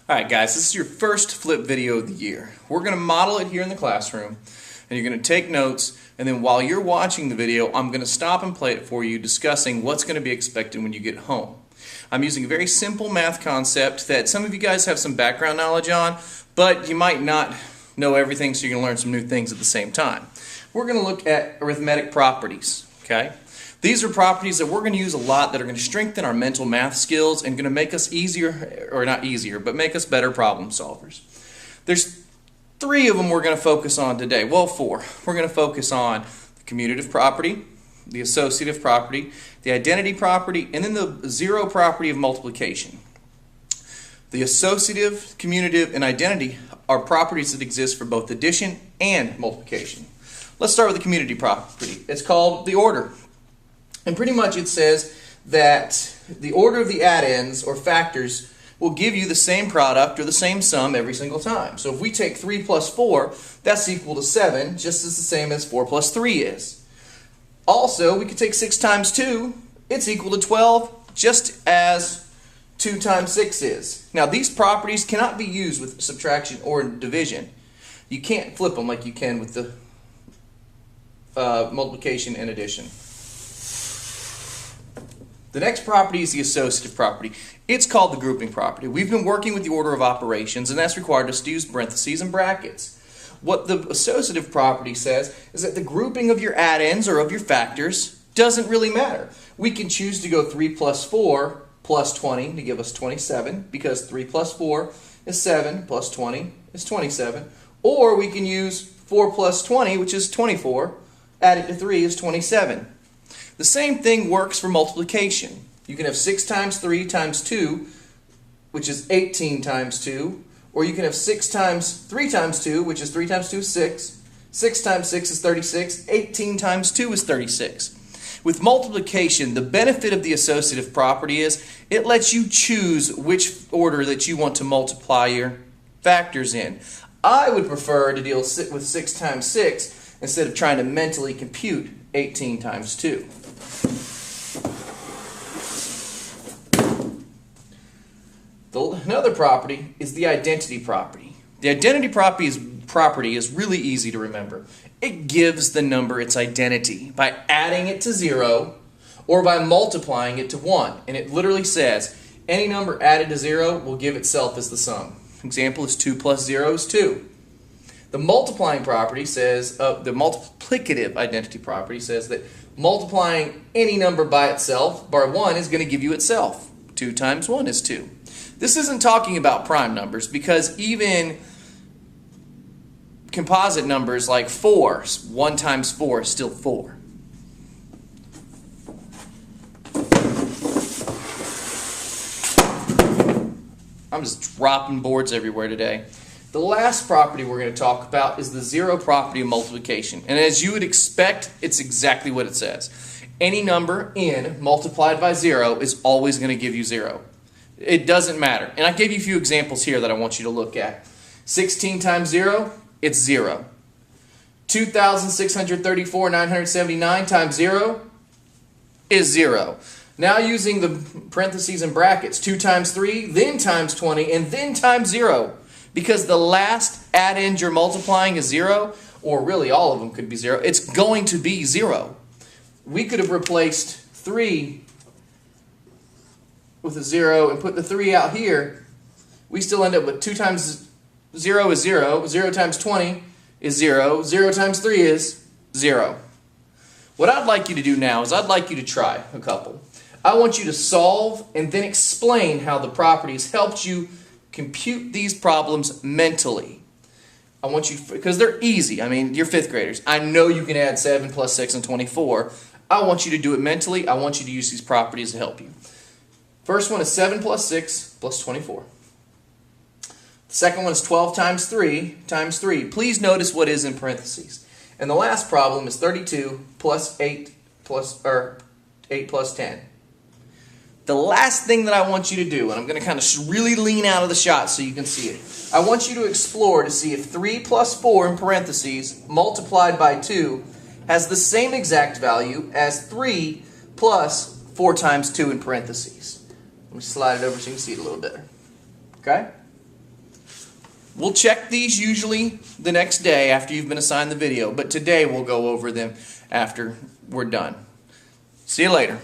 Alright guys, this is your first flip video of the year. We're going to model it here in the classroom, and you're going to take notes, and then while you're watching the video, I'm going to stop and play it for you, discussing what's going to be expected when you get home. I'm using a very simple math concept that some of you guys have some background knowledge on, but you might not know everything, so you're going to learn some new things at the same time. We're going to look at arithmetic properties, okay? These are properties that we're going to use a lot that are going to strengthen our mental math skills and going to make us easier, or not easier, but make us better problem solvers. There's 3 of them we're going to focus on today. Well, 4. We're going to focus on the commutative property, the associative property, the identity property, and then the zero property of multiplication. The associative, commutative, and identity are properties that exist for both addition and multiplication. Let's start with the commutative property. It's called the order. And pretty much it says that the order of the addends or factors will give you the same product or the same sum every single time. So if we take 3 plus 4, that's equal to 7, just as the same as 4 plus 3 is. Also, we could take 6 times 2, it's equal to 12, just as 2 times 6 is. Now these properties cannot be used with subtraction or division. You can't flip them like you can with the multiplication and addition. The next property is the associative property. It's called the grouping property. We've been working with the order of operations, and that's required us to use parentheses and brackets. What the associative property says is that the grouping of your addends or of your factors doesn't really matter. We can choose to go 3 plus 4 plus 20 to give us 27, because 3 plus 4 is 7 plus 20 is 27. Or we can use 4 plus 20, which is 24, add it to 3 is 27. The same thing works for multiplication. You can have 6 times 3 times 2, which is 18 times 2. Or you can have 6 times 3 times 2, which is 3 times 2 is 6. 6 times 6 is 36. 18 times 2 is 36. With multiplication, the benefit of the associative property is it lets you choose which order that you want to multiply your factors in. I would prefer to deal with 6 times 6 instead of trying to mentally compute 18 times 2. Another property is the identity property. The identity property is really easy to remember. It gives the number its identity by adding it to 0 or by multiplying it to 1. And it literally says any number added to 0 will give itself as the sum. Example is 2 plus 0 is 2. The multiplying property says, the multiplicative identity property says that multiplying any number by itself, bar 1, is going to give you itself. 2 times 1 is 2. This isn't talking about prime numbers, because even composite numbers like 4, 1 times 4 is still 4. I'm just dropping boards everywhere today. The last property we're going to talk about is the zero property of multiplication. And as you would expect, it's exactly what it says. Any number n multiplied by 0 is always going to give you 0. It doesn't matter. And I gave you a few examples here that I want you to look at. 16 times 0, it's 0. 2,634,979 times 0 is 0. Now using the parentheses and brackets, 2 times 3, then times 20, and then times 0. Because the last addend you're multiplying is 0, or really all of them could be 0, it's going to be 0. We could have replaced 3 with a 0 and put the 3 out here. We still end up with 2 times 0 is 0, 0 times 20 is 0, 0 times 3 is 0. What I'd like you to do now is I'd like you to try a couple. I want you to solve and then explain how the properties helped you compute these problems mentally. I want you, because they're easy. I mean, you're 5th graders. I know you can add 7 plus 6 and 24. I want you to do it mentally. I want you to use these properties to help you. First one is 7 plus 6 plus 24. The second one is 12 times 3 times 3. Please notice what is in parentheses. And the last problem is 32 plus 8 plus 10. The last thing that I want you to do, and I'm going to kind of really lean out of the shot so you can see it. I want you to explore to see if 3 plus 4 in parentheses multiplied by 2 has the same exact value as 3 plus 4 times 2 in parentheses. Let me slide it over so you can see it a little better. Okay? We'll check these usually the next day after you've been assigned the video, but today we'll go over them after we're done. See you later.